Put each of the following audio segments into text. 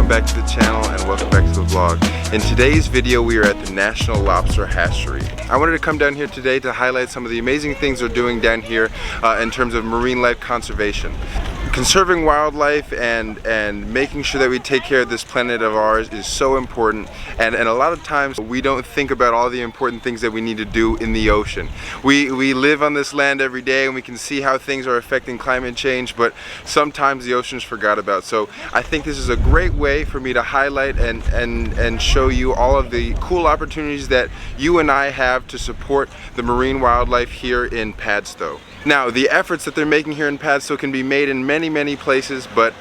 back to the channel and welcome back to the vlog. In today's video we are at the National Lobster Hatchery. I wanted to come down here today to highlight some of the amazing things they're doing down here in terms of marine life conservation. Conserving wildlife and making sure that we take care of this planet of ours is so important, and a lot of times we don't think about all the important things that we need to do in the ocean. We live on this land every day and we can see how things are affecting climate change, but sometimes the ocean's forgot about. So I think this is a great way for me to highlight and show you all of the cool opportunities that you and I have to support the marine wildlife here in Padstow. Now, the efforts that they're making here in Padstow can be made in many places, but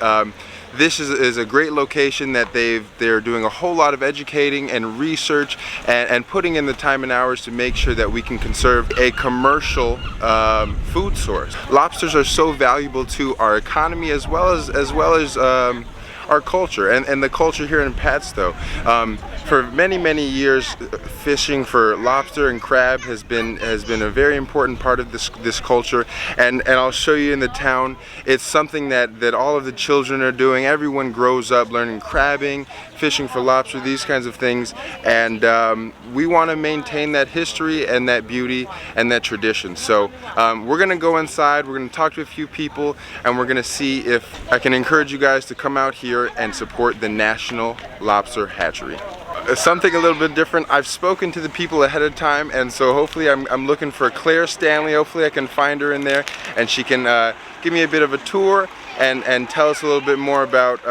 this is a great location that they're doing a whole lot of educating and research and putting in the time and hours to make sure that we can conserve a commercial food source. Lobsters are so valuable to our economy as well as our culture and the culture here in Padstow. For many years, fishing for lobster and crab has been a very important part of this culture, and I'll show you in the town. It's something that all of the children are doing. Everyone grows up learning crabbing, fishing for lobster, these kinds of things, and we want to maintain that history and that beauty and that tradition. So we're gonna go inside, we're gonna talk to a few people, and we're gonna see if I can encourage you guys to come out here and support the National Lobster Hatchery. Something a little bit different. I've spoken to the people ahead of time, and so hopefully I'm looking for Claire Stanley. Hopefully I can find her in there and she can give me a bit of a tour and tell us a little bit more about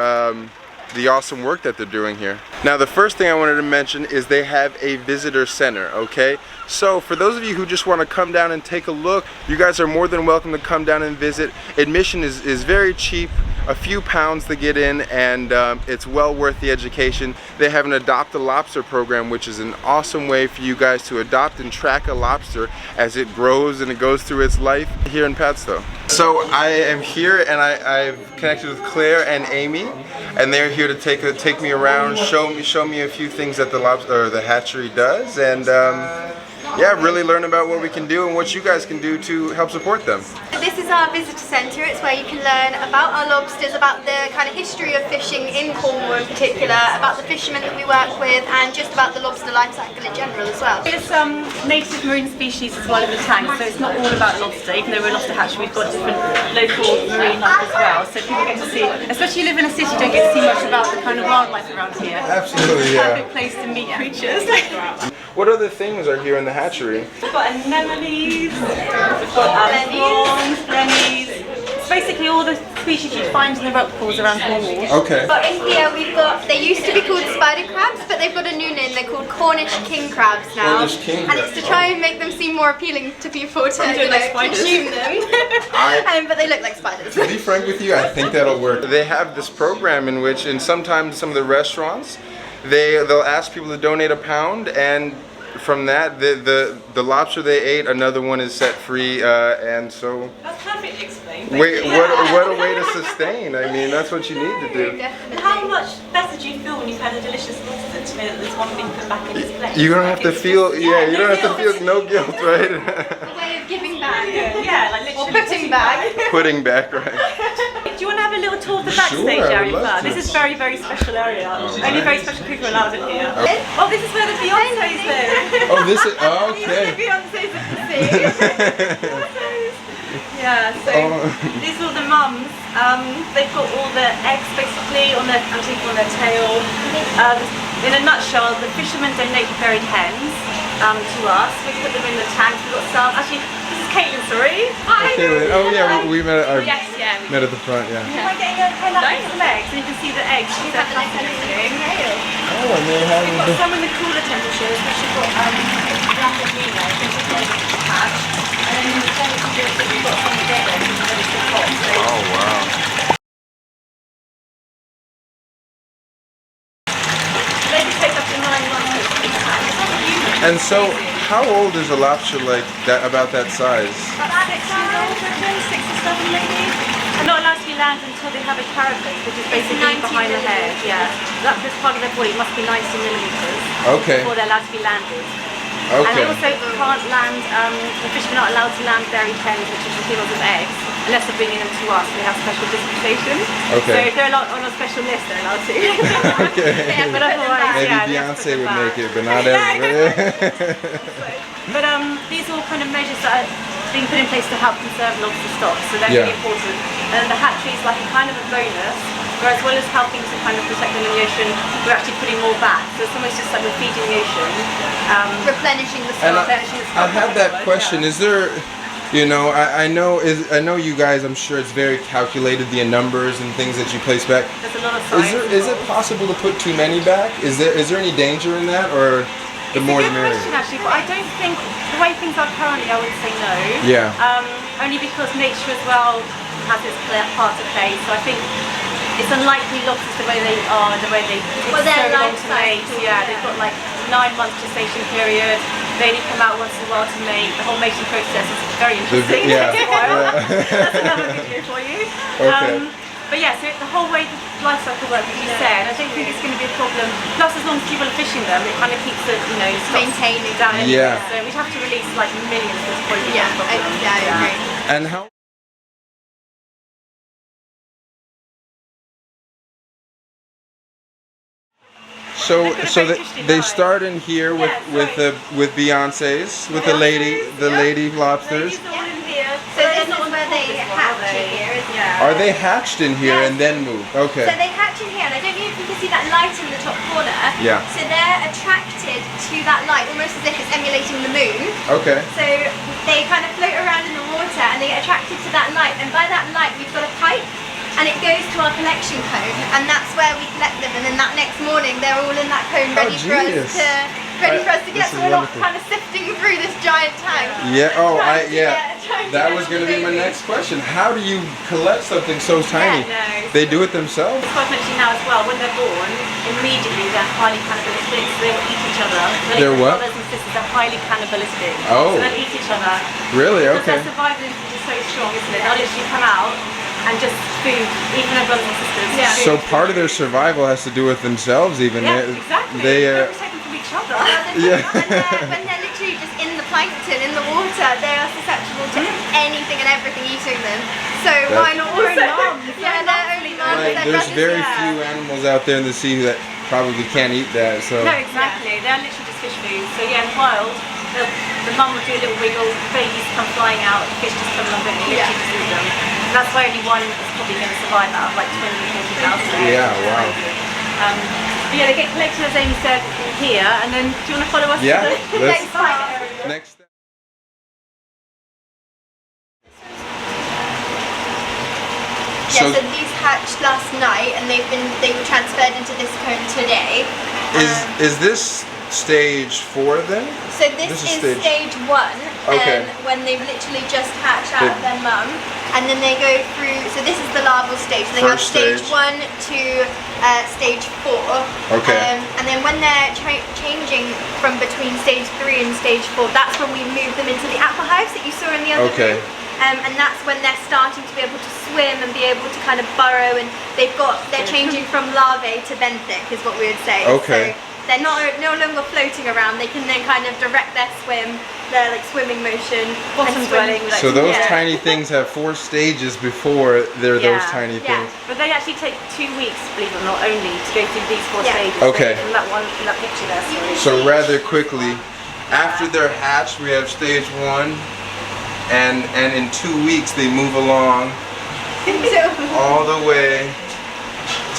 the awesome work that they're doing here. Now, the first thing I wanted to mention is they have a visitor center, okay? So for those of you who just want to come down and take a look, you guys are more than welcome to come down and visit. Admission is very cheap, a few pounds to get in, and it's well worth the education. They have an Adopt a Lobster program, which is an awesome way for you guys to adopt and track a lobster as it grows and it goes through its life here in Padstow. So I am here and I've connected with Claire and Amy, and they're here to take me around, show me a few things that the hatchery does, and yeah, really learn about what we can do and what you guys can do to help support them. This is our visitor centre. It's where you can learn about our lobsters, about the kind of history of fishing in Cornwall in particular, about the fishermen that we work with, and just about the lobster life cycle in general as well. There's some native marine species as well in the tank, so it's not all about lobster. Even though we're a lobster hatchery, we've got different local marine life as well, so people get to see, especially if you live in a city, you don't get to see much about the kind of wildlife around here. Absolutely, it's a yeah. perfect place to meet creatures. What other things are here in the hatchery? We've got anemones, we've got prawns, blennies. It's basically all the species you'd find in the rock pools around Cornwall. Okay. But in here we've got, they used to be called spider crabs, but they've got a new name. They're called Cornish king crabs now. Cornish king and it's to try and make them seem more appealing to people to consume them. But they look like spiders. To be frank with you, I think that'll work. They have this program in which, and sometimes some of the restaurants, they'll ask people to donate a pound, and from that, the lobster they ate, another one is set free, and so. That's perfectly explained. Wait, what a way to sustain! I mean, that's what you need to do. And how much better do you feel when you've had a delicious lobster to know that there's one thing put back in its place? You don't have to feel, yeah, you don't have to feel no guilt, right? A way of giving back. Yeah, like literally. Or putting back. Putting back, right? Do you want to have a little tour of the backstage area first? This is very special area. Only very special people are allowed in here. Oh, this is where the Beyoncé's live. Oh, this is, oh, okay. These are the Beyoncé's of the sea. Yeah, so these are all the mums. They've got all the eggs basically on their tail. In a nutshell, the fishermen donate the buried hens to us. We put them in the tanks. We've got some. Actually, this is Caitlin, sorry. Hi. Caitlin. Oh yeah, we met at met at the front, yeah. Am I getting a hen out of some eggs? And you can see the eggs. We've got the nice Oh, and they have. We've got some in the cooler temperatures, which we've got black and green eggs, which is ready to hatch. And then in the temperatures that we've got some dead eggs, which are ready to pop. Oh wow. They can take up to 9 months to hatch. And so, how old is a lobster like that? About that size? About 6 years old, 6 or 7 maybe. They're not allowed to be landed until they have a carapace, which is basically behind the head. Yeah, this part of their body must be 90 millimeters before they're allowed to be landed. Okay. And they also can't land. The fishermen are not allowed to land buried hens, which is the females of eggs. unless they're bringing them to us. We have special dispensation. Okay. So if they're on a special list, they're allowed to. Okay. But otherwise, Maybe yeah, Beyonce would back. make it, but not everybody. But these are all kind of measures that are being put in place to help conserve lobster stocks, so they're really important. And the hatchery is like a kind of a bonus, where as well as helping to kind of protect them in the ocean, we're actually putting more back. So it's almost just like we're feeding the ocean. Replenishing the And stock. I had that question. Is there, you know, I know you guys, I'm sure it's very calculated, the numbers and things that you place back. There's a lot of science Is it possible to put too many back? Is there any danger in that, or the more the merrier? It's a good question actually, but I don't think, the way things are currently, I would say no. Yeah. Only because nature as well has its part to play, so I think it's unlikely lobsters the way they are, the way they take Well, so their long life to mate. cycle, Yeah, they've got like 9 months gestation period. They only come out once in a while to mate. The whole mating process is very interesting. Yeah. That's another video for you. Okay. But yeah, so the whole way the life cycle works, as you said, I don't think it's going to be a problem. Plus, as long as people are fishing them, it kind of keeps it, you know, Maintaining down. Anyway. Yeah. So we'd have to release like millions at this point. Yeah, I agree. And how? So they start in here with Beyonce's, with the lady lobsters. Ladies are all in here. So this is where they hatch in here, isn't it? Are they hatched in here and then moved? Okay. So they hatch in here, and I don't know if you can see that light in the top corner. Yeah. So they're attracted to that light, almost as if it's emulating the moon. Okay. So they kind of float around in the water, and they get attracted to that light. And by that light, we've got a pipe, and it goes to our collection cone, and that's where we collect them. And then that next morning, they're all in that cone, ready for us to get. So we're not kind of sifting through this giant tank. Yeah. Oh, trying to that get was all going to the be my babies. next question. How do you collect something so tiny? no. They do it themselves? It's worth mentioning now as well, when they're born, immediately they're highly cannibalistic, so they will eat each other. They're what? Brothers and sisters are highly cannibalistic. Oh. So they'll eat each other. Really? Because Okay. their survival instinct is so strong, isn't it? They'll literally come out and just food, even their brothers and sisters. Yeah. Food, So food, part of their food. survival has to do with themselves even. Yeah, exactly. They They're protecting from each other. Yeah. When they're literally just in the plankton, in the water, they are susceptible to anything and everything eating them. So why not They're also? only mums. Yeah, they're only mums. Right, Their there's brothers, very yeah. few animals out there in the sea that probably can't eat that. So No, exactly. They're literally just fish food. So yeah, in the wild, the mum will do a little wiggle, the babies come flying out, the fish just come along and literally just eat them. And that's why only one is probably going to survive out of like 20,000, 40,000. Yeah, wow. But yeah, they get collected, as Amy said, in here. And then, do you want to follow us Yeah, to the let's- next part? next step. Yeah, so these hatched last night, and they were transferred into this cone today. Is this stage 4 then? So this is stage 1, Okay. when they've literally just hatched out of their mum, and then they go through. So this is the larval stage. They have First stage stage. 1 to stage 4. Okay. And then when they're changing from between stage 3 and stage 4, that's when we move them into the aqua hives that you saw in the other Okay. room. And that's when they're starting to be able to swim and be able to kind of burrow, and they're changing from larvae to benthic is what we would say. Okay. So they're no longer floating around. They can then kind of direct their swim, their like swimming motion, Bottom and swim. dwelling, like- So those Yeah. tiny things have 4 stages before they're those Yeah. tiny Yeah. things. But they actually take 2 weeks, believe it or not, only to go through these 4 Yeah. stages. Okay. In that picture there. Sorry. So rather quickly, after they're hatched, we have stage 1, and in 2 weeks they move along all the way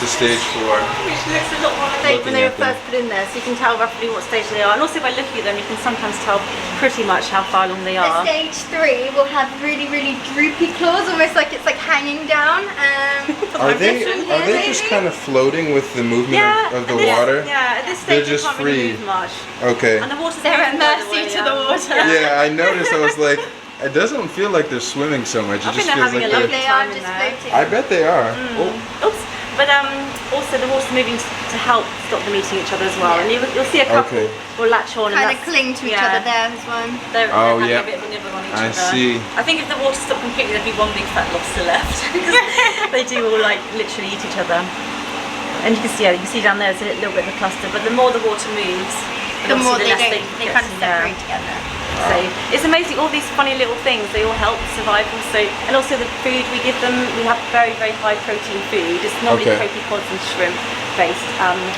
to stage 4. Which looks a lot more like when they were Looking at first put in there, so you can tell roughly what stage they are. And also by looking at them, you can sometimes tell pretty much how far along they At are. stage 3 will have really, really droopy claws, almost like it's like hanging down. Are they This one here, just maybe? kind of floating with the movement of the at this- water? Yeah, at this They're stage just they can't really free. move much. Okay. And the water's They're at moving by mercy way, to the water. Yeah, I noticed. I was like, it doesn't feel like they're swimming so much. It I just think they're feels having like a lovely they're. They are time in just there. floating. I bet they are. Oh, Oops. But also the water's moving to help stop them eating each other as well. Yeah. And you'll see a couple Okay. will latch on Kind and of that's- cling to each yeah. other. There's one. They're Oh, having yeah. a bit of a nibble on each I other. see. I think if the water stopped completely, there'd be one big fat lobster left. They do all like literally eat each other. And you can see down there, there's a little bit of a cluster. But the more the water moves, And the more obviously they kind of separate together. So it's amazing, all these funny little things, they all help survival. So, and also the food we give them, we have very, very high protein food. It's normally copepods and shrimp based.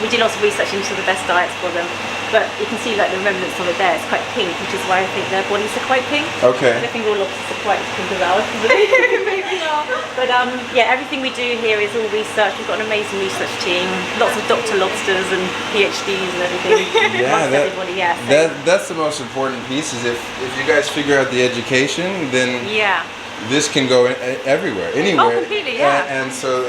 We do lots of research into the best diets for them. But you can see like the remnants of it there, it's quite pink, which is why I think their bodies are quite pink. Okay. I think all lobsters are quite pink as well. Maybe not. But yeah, everything we do here is all research. We've got an amazing research team, lots of Dr. Lobsters and PhDs and everything. Yeah, everybody, yeah. So. That's the most important piece. Is if you guys figure out the education, then this can go everywhere, anywhere. Oh, completely, yeah. And so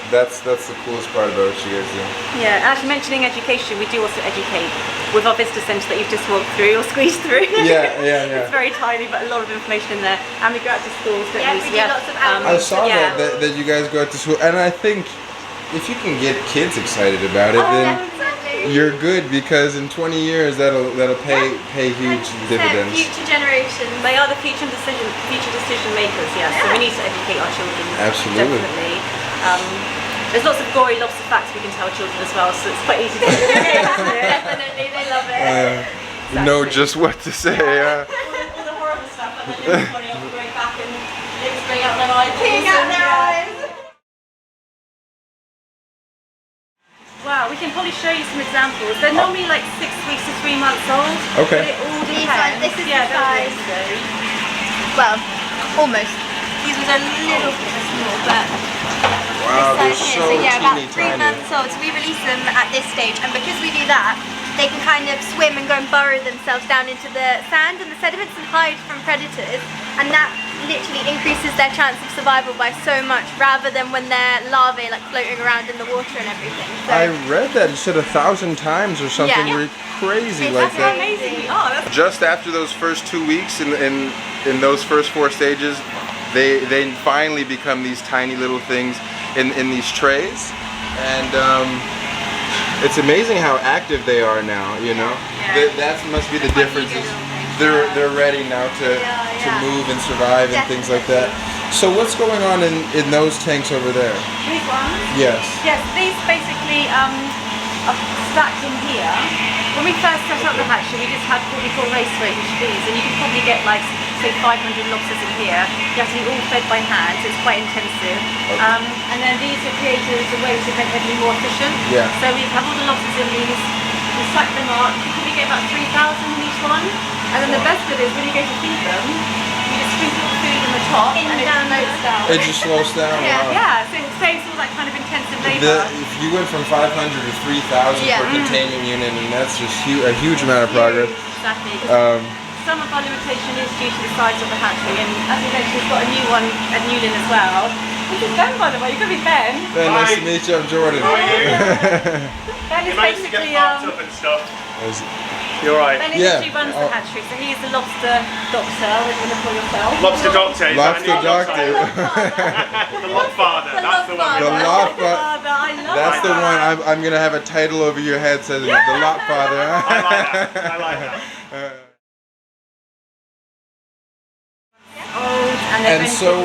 that's the coolest part about what you guys do. Yeah, actually mentioning education, we do also educate with our visitor centre that you've just walked through or squeezed through. Yeah. It's very tiny, but a lot of information in there. And we go out to schools. Yeah, we do lots of outreach. I saw that you guys go out to school, and I think if you can get kids excited about it, then you're good, because in 20 years that'll pay huge dividends. Future generations. They are the future decision makers. Yeah. So we need to educate our children. Absolutely. Definitely. There's lots of gory lobster facts we can tell children as well, so it's quite easy to do. Definitely, they love it. You know just what to say. All the horrible stuff, and then everybody else going back and lips bring out their eyes. Peeing out their eyes. Wow, we can probably show you some examples. They're normally like 6 weeks to 3 months old. Okay. But it all These depends. ones, this is the size. Well, almost. These ones are a little bit small, but Wow, they're this size so here. So yeah, about teeny 3 tiny. months old. So we release them at this stage, and because we do that, they can kind of swim and go and burrow themselves down into the sand and the sediments and hide from predators, and that literally increases their chance of survival by so much, rather than when they're larvae like floating around in the water and everything. So I read that you said 1,000 times or something really crazy like That's that. Amazing. Oh, that's Just after those first 2 weeks in those first 4 stages, they finally become these tiny little things in these trays, and it's amazing how active they are now. You know, that must be the difference. They're ready now to move and survive and things like that. So what's going on in those tanks over there? these ones. Yes. Yes, these basically are stacked in here. When we first set up the hatchery, we just had what we call race weight bees, and you could probably get like say 500 lobsters in here. You have to be all fed by hand, so it's quite intensive. And then these are created as a way to make everything more efficient. Yeah. So we have all the lobsters in these, we stack them up, you probably get about 3,000 in each one. And then the best bit is when you go to feed them, you just sprinkle the food in the top and it floats down. It just slows down. Wow. Yeah, so it saves all that kind of intensive labour. If you went from 500 to 3,000 per containment unit, and that's just a huge amount of progress. Exactly. Some of our limitation is due to the size of the hatchery, and as we mentioned, we've got a new one at Newlyn as well. This is Ben, by the way. You're going to be Ben. Ben, nice to meet you. I'm Jordan. Ben is basically and stuff. You're right. Ben literally runs the hatchery, so he is the lobster doctor, as you want to call yourself. Lobster doctor. Lobster doctor. The lot father. That's the one. The lot father. I love That's the that. one. I'm gonna have a title over your head says the lot father. I like that. And so,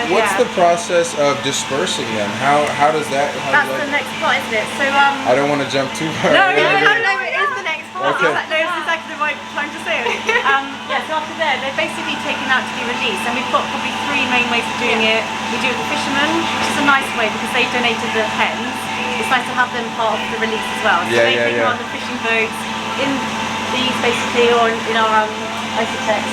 what's the process of dispersing them? How does that? That's the next part, isn't it? So I don't want to jump too far. No, it is the next part. Okay. No, it's exactly the right time to say it. Yeah, so after there, they're basically taken out to be released, and we've got probably 3 main ways of doing it. We do it with the fishermen, which is a nice way because they donated the hens. It's nice to have them part of the release as well. So they take them on the fishing boats, in these basically, or in our isotex.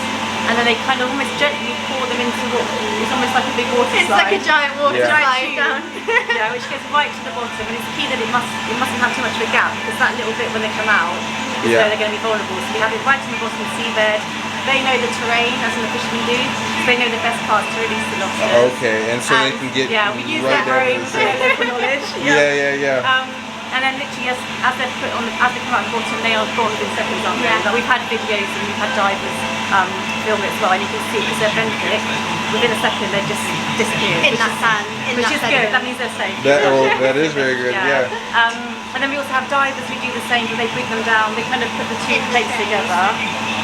And then they kind of almost gently pour them into what is almost like a big water slide. It's like a giant water slide down. Yeah, which goes right to the bottom, and it's key that it mustn't have too much of a gap, because that little bit when they come out is where they're going to be vulnerable. So we have it right to the bottom of the seabed. They know the terrain, as in the fishermen do, so they know the best parts to release the lobsters. Okay, and so they can get we use right their down own to the local knowledge. And then literally as they put on, as they come out the bottom, they are gone within seconds, aren't they? But we've had videos and we've had divers film it as well, and you can see because they're benthic, within a second they just disappear. In that sand, which is good. That means they're safe. That is very good. Yeah. And then we also have divers who do the same, but they bring them down. They kind of put the 2 plates together.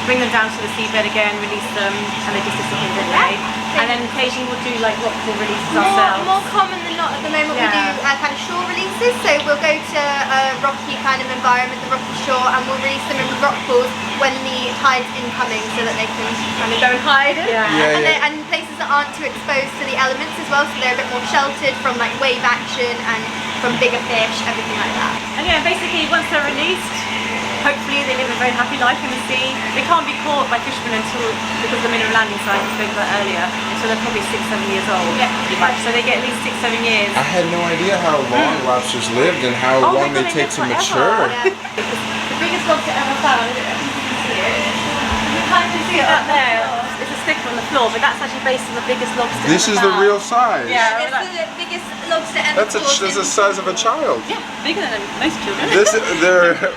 bring them down to the seabed again, release them, and they just disappear anyway. And then occasionally we'll do like rockpool releases ourselves. More common than not at the moment. We do kind of shore releases, so we'll go to a rocky kind of environment, the rocky shore, and we'll release them in rock pools when the tide's incoming, so that they can kind of go and hide. And places that aren't too exposed to the elements as well, so they're a bit more sheltered from like wave action and from bigger fish, everything like that. And yeah, basically once they're released, hopefully they live a very happy life in the sea. They can't be caught by fishermen until, because of the minimum landing size we spoke about earlier, until they're probably 6-7 years old. So they get at least 6-7 years. I had no idea how long lobsters lived and how long they take to mature. The biggest lobster ever found, I think you can see it. You can't see it up there. It's a sticker on the floor, but that's actually based on the biggest lobster This is ever the found. real size. Yeah, it's the biggest lobster ever That's caught. the size of a child. Yeah, bigger than most children.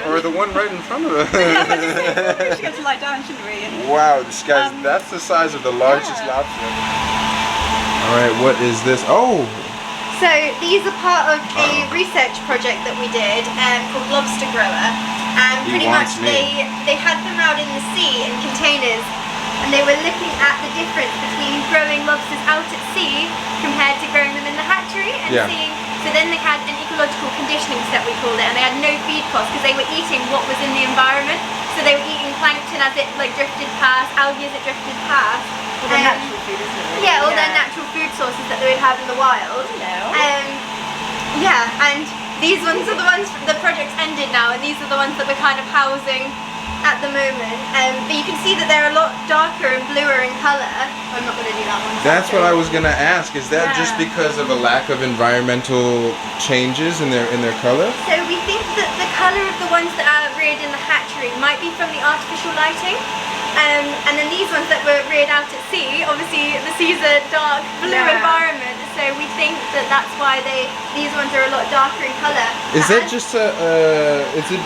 Or the one right in front of us. We should go to lie down, shouldn't we? Wow, guys, that's the size of the largest lobster. All right, what is this? Oh! So these are part of a research project that we did called Lobster Grower. And pretty much they had them out in the sea in containers, and they were looking at the difference between growing lobsters out at sea compared to growing them in the hatchery, and seeing. So then they had an ecological conditioning step, we called it, and they had no feed cost because they were eating what was in the environment. So they were eating plankton as it like drifted past, algae as it drifted past. All their natural food, isn't it? Yeah, all their natural food sources that they would have in the wild. And these ones are the ones, the project's ended now, and these are the ones that we're kind of housing at the moment. But you can see that they're a lot darker and bluer in colour. I'm not going to do that one. That's what I was going to ask. Is that just because of a lack of environmental changes in their color? So we think that the colour of the ones that are reared in the hatchery might be from the artificial lighting. And then these ones that were reared out at sea, obviously the sea's a dark blue environment, so we think that that's why these ones are a lot darker in colour. Is that just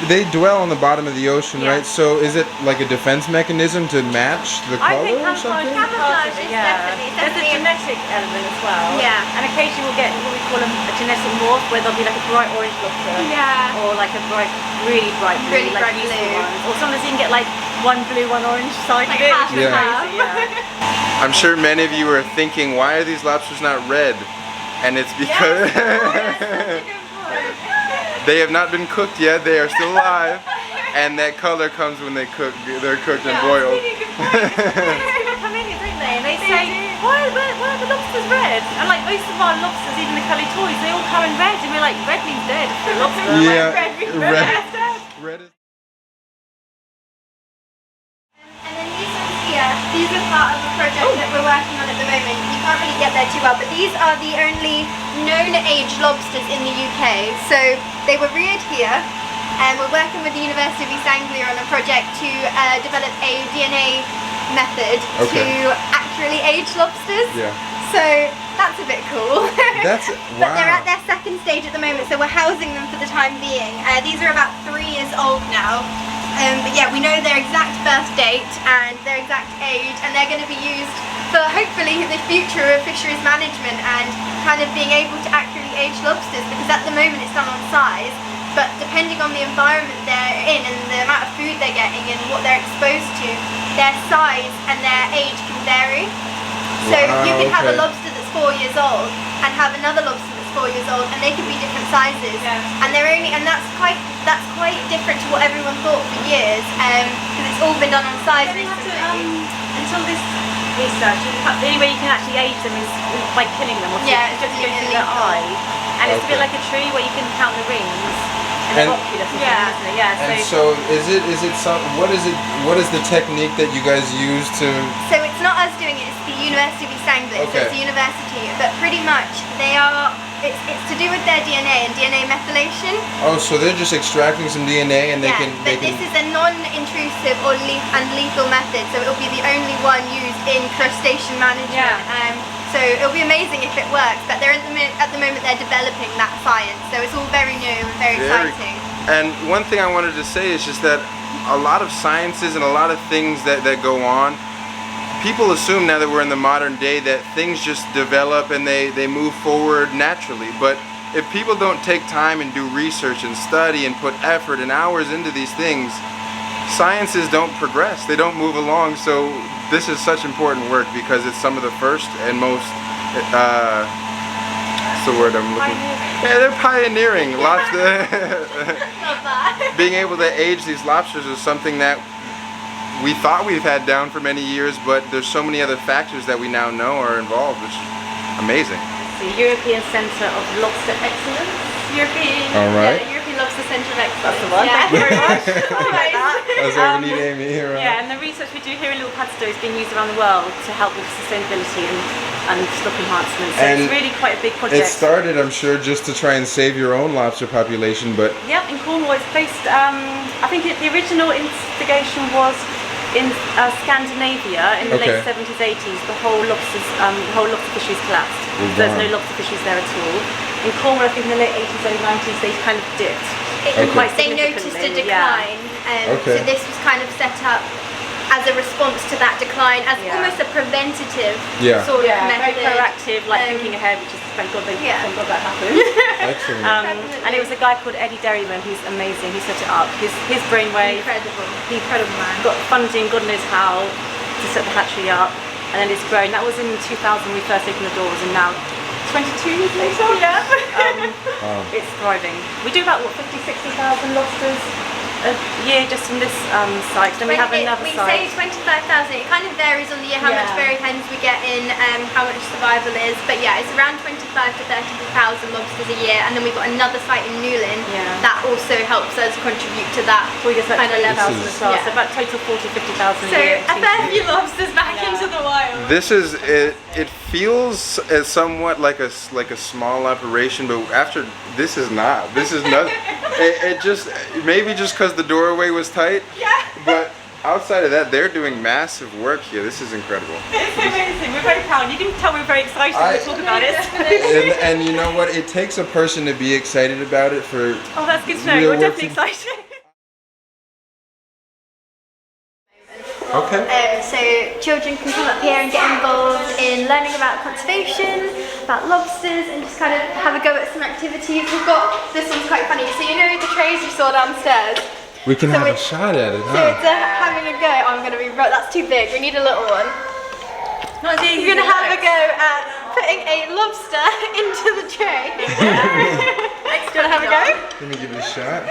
they dwell on the bottom of the ocean, right? So is it like a defense mechanism to match the color or something? Camouflage is definitely. There's a genetic element as well. Yeah. And occasionally we'll get what we call a genetic morph, where there'll be like a bright orange lobster. Yeah. Or like a really bright blue, Really like bright useful blue. ones. Or sometimes you can get like one blue, one orange side Like of it, half which is and crazy. I'm sure many of you are thinking, why are these lobsters not red? And it's because they have not been cooked yet. They are still alive, and that color comes when they're cooked and boiled. People come in here, don't they? And they say, why are the lobsters red? And like most of our lobsters, even the curly toys, they all come in red, and we're like, red means dead for a lobster. Yeah, like, red means red. red is. And then these ones here, these are part of a project that we're working on at the moment. You can't really get there too well, but these are the only known age lobsters in the UK. So they were reared here, and we're working with the University of East Anglia on a project to develop a DNA method to accurately age lobsters. Yeah. So that's a bit cool. That's But they're at their second stage at the moment, so we're housing them for the time being. These are about 3 years old now. But yeah, we know their exact birth date and their exact age, and they're going to be used for hopefully the future of fisheries management and kind of being able to accurately age lobsters, because at the moment it's done on size, but depending on the environment they're in and the amount of food they're getting and what they're exposed to, their size and their age can vary. So you can have a lobster that's 4 years old and have another lobster that's 4 years old, and they can be different sizes. And they're only, and that's quite different to what everyone thought for years, because it's all been done on size recently. Until this research, the only way you can actually age them is by killing them, or Yeah, just it's go through their eye. And it's a bit like a tree where you can count the rings. And the oculus, isn't it? Yeah. And so what is the technique that you guys use to? So it's not us doing it, it's the University of East Anglia, so it's a university, but pretty much it's to do with their DNA and DNA methylation. Oh, so they're just extracting some DNA and they can. This is a non-intrusive or lethal method, so it'll be the only one used in crustacean management. So it'll be amazing if it works, but they're at the moment they're developing that science, so it's all very new and very exciting. And one thing I wanted to say is just that a lot of sciences and a lot of things that go on, people assume now that we're in the modern day that things just develop and they move forward naturally. But if people don't take time and do research and study and put effort and hours into these things, sciences don't progress, they don't move along. So this is such important work because it's some of the first and most what's the word I'm looking for? Yeah, they're pioneering. Lobster. Being able to age these lobsters is something that we thought we've had down for many years, but there's so many other factors that we now know are involved, which is amazing. The European Centre of Lobster Excellence. All right. Yeah, European Lobster Centre of Excellence. That's the one. Yeah. Thank you very much. Sorry about that. That's why we need Amy here. Right? Yeah, and the research we do here in Little Padstow is being used around the world to help with sustainability and stock enhancement. So And it's really quite a big project. It started, I'm sure, just to try and save your own lobster population, but Yep, in Cornwall it's based, I think the original instigation was in Scandinavia in the late 70s, 80s. The whole lobster fisheries collapsed. There's no lobster fisheries there at all. In Cornwall, I think in the late 80s, early 90s, they kind of dipped. Quite They noticed a significantly, decline, so this was kind of set up as a response to that decline, as almost a preventative sort of method. Very proactive, like thinking ahead, which is thank God that happened. excellent. And it was a guy called Eddie Derryman, who's amazing. He set it up. His brainwave. Incredible man. Got funding, God knows how, to set the hatchery up, and then it's grown. That was in 2000 we first opened the doors, and now 22 years later, it's thriving. We do about 50,000-60,000 lobsters a year just from this site. Then we have another site. We say 25,000. It kind of varies on the year how much berry hens we get in, how much survival is. But yeah, it's around 25,000 to 30,000 lobsters a year. And then we've got another site in Newlyn that also helps us contribute to that kind of level as well. So about total 40,000-50,000 a year. So a fair few lobsters back into the wild. This is it feels somewhat like a small operation, but after this is not. This is not. It just maybe just because the doorway was tight. Yeah. But outside of that, they're doing massive work here. This is incredible. It's amazing. We're very proud. You can tell we're very excited to talk about it. And you know what? It takes a person to be excited about it for. Oh, that's good to know. We're definitely excited. Okay. So children can come up here and get involved in learning about conservation, about lobsters, and just kind of have a go at some activities. We've got, this one's quite funny, so you know the trays you saw downstairs? We can have a shot at it, So it's having a go. I'm going to be, that's too big, we need a little one. Not as easy. You're going to have a go at putting a lobster into the tray. Do you want to have a go? Let me give it a shot.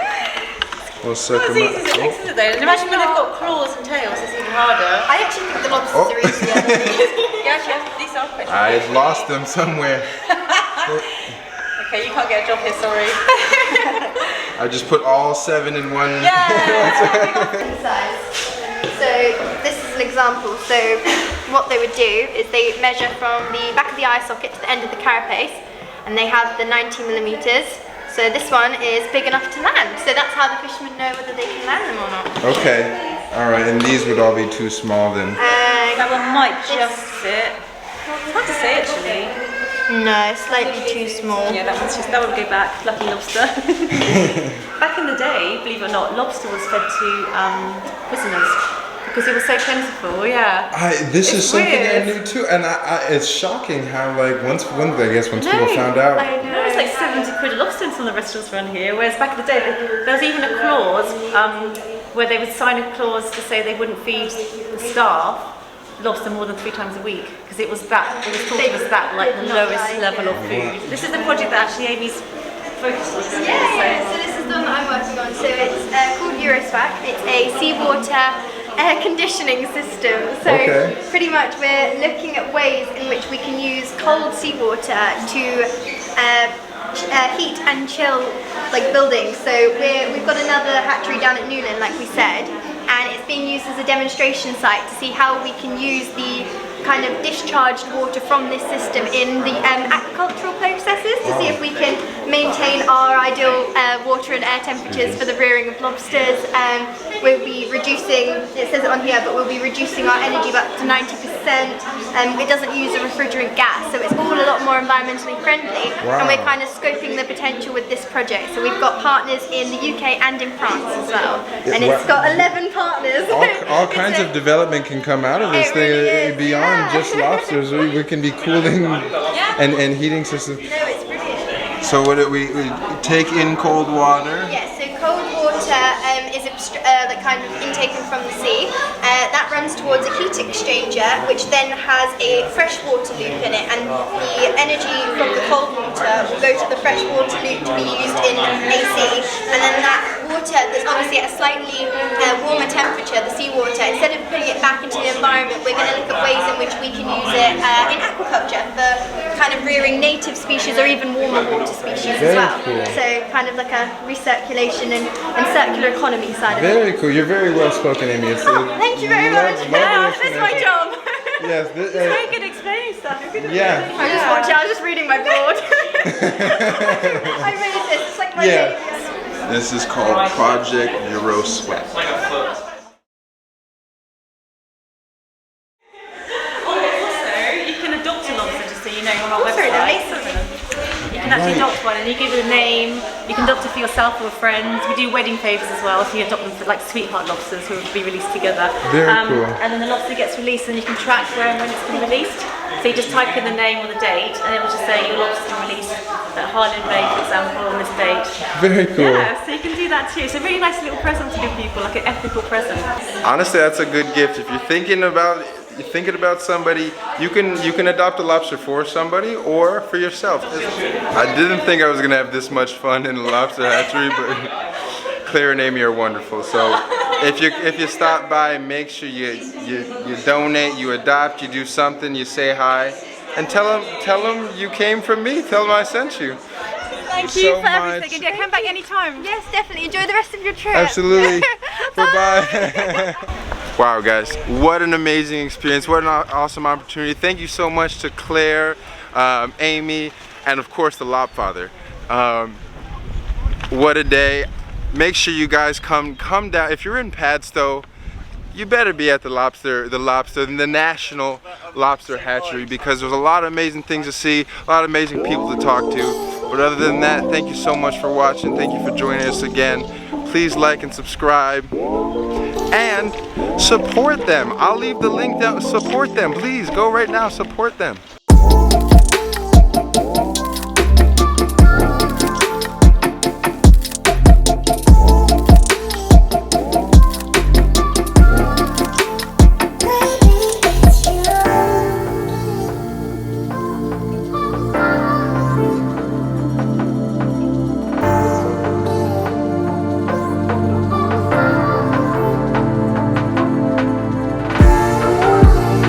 We'll suck Not as them easy as it looks, is it though? And imagine when they've got claws and tails, it's even harder. I actually think the lobsters are easier than these. Yeah, these are quite I lost them somewhere. Okay, you can't get a job here, sorry. I just put all 7 in one. Size. So this is an example. So what they would do is they measure from the back of the eye socket to the end of the carapace, and they have the 90 millimeters. So this one is big enough to land. So that's how the fishermen know whether they can land them or not. Okay. All right. And these would all be too small then. That one might just fit. It's hard to say actually. No, slightly too small. Yeah, that would go back. Lucky lobster. Back in the day, believe it or not, lobster was fed to prisoners because it was so plentiful. Yeah. This is something weird. I knew too, and it's shocking how once people found out. I know. No, it's like 70 quid a lobster in some of the restaurants around here. Whereas back in the day, there was even a clause where they would sign a clause to say they wouldn't feed the staff lobster more than 3 times a week because it was thought of as that like the lowest level of food. This is the project that actually Amy's focused on. Yeah, so this is the one that I'm working on. So it's called Eurospac. It's a seawater air conditioning system. So pretty much we're looking at ways in which we can use cold seawater to heat and chill like buildings. So we've got another hatchery down at Newlyn, like we said, and it's being used as a demonstration site to see how we can use the kind of discharged water from this system in the agricultural processes to see if we can maintain our ideal water and air temperatures for the rearing of lobsters. We'll be reducing, it says it on here, but we'll be reducing our energy up to 90%. It doesn't use a refrigerant gas, so it's all a lot more environmentally friendly. And we're kind of scoping the potential with this project. So we've got partners in the UK and in France as well. And it's got 11 partners. All kinds of development can come out of this thing beyond just lobsters. We can be cooling and heating systems. No, it's brilliant. So what do we take in cold water? Yes, so cold water is that kind of intaken from the sea. That runs towards a heat exchanger, which then has a freshwater loop in it, and the energy from the cold water will go to the freshwater loop to be used in AC, and then that water that's obviously at a slightly warmer temperature, the seawater, instead of putting it back into the environment, we're going to look at ways in which we can use it in aquaculture for kind of rearing native species or even warmer water species as well. Cool. So kind of like a recirculation and circular economy side of it. Very cool. You're very well spoken, Amy. Thank you very much. That's my job. Yes. Very good explaining stuff. Yeah. I'm just watching. I was just reading my board. I made this. It's like my baby. This is called Project Euro Sweat. You can adopt a lobster, just so you know, on our website. You can actually adopt one, and you give it a name. You can adopt it for yourself or friends. We do wedding favours as well, so you adopt them for like sweetheart lobsters who will be released together. Very cool. And then the lobster gets released, and you can track where and when it's been released. So you just type in the name or the date, and it will just say your lobster's been released at Highland Bay, for example, on this date. Very cool. Yeah, so you can do that too. It's a really nice little present to give people, like an ethical present. Honestly, that's a good gift. If you're thinking about somebody, you can adopt a lobster for somebody or for yourself. I didn't think I was gonna have this much fun in a lobster hatchery, but Claire and Amy are wonderful. So if you stop by, make sure you donate, you adopt, you do something, you say hi, and tell them you came from me. Tell them I sent you. Thank you for everything, and yeah, come back anytime. Yes, definitely. Enjoy the rest of your trip. Absolutely. Bye-bye. Wow, guys, what an amazing experience. What an awesome opportunity. Thank you so much to Claire, Amy, and of course the Lobfather. What a day. Make sure you guys come down. If you're in Padstow, you better be at the National Lobster Hatchery, because there's a lot of amazing things to see, a lot of amazing people to talk to. But other than that, thank you so much for watching. Thank you for joining us again. Please like and subscribe and support them. I'll leave the link down. Support them, please. Go right now, support them.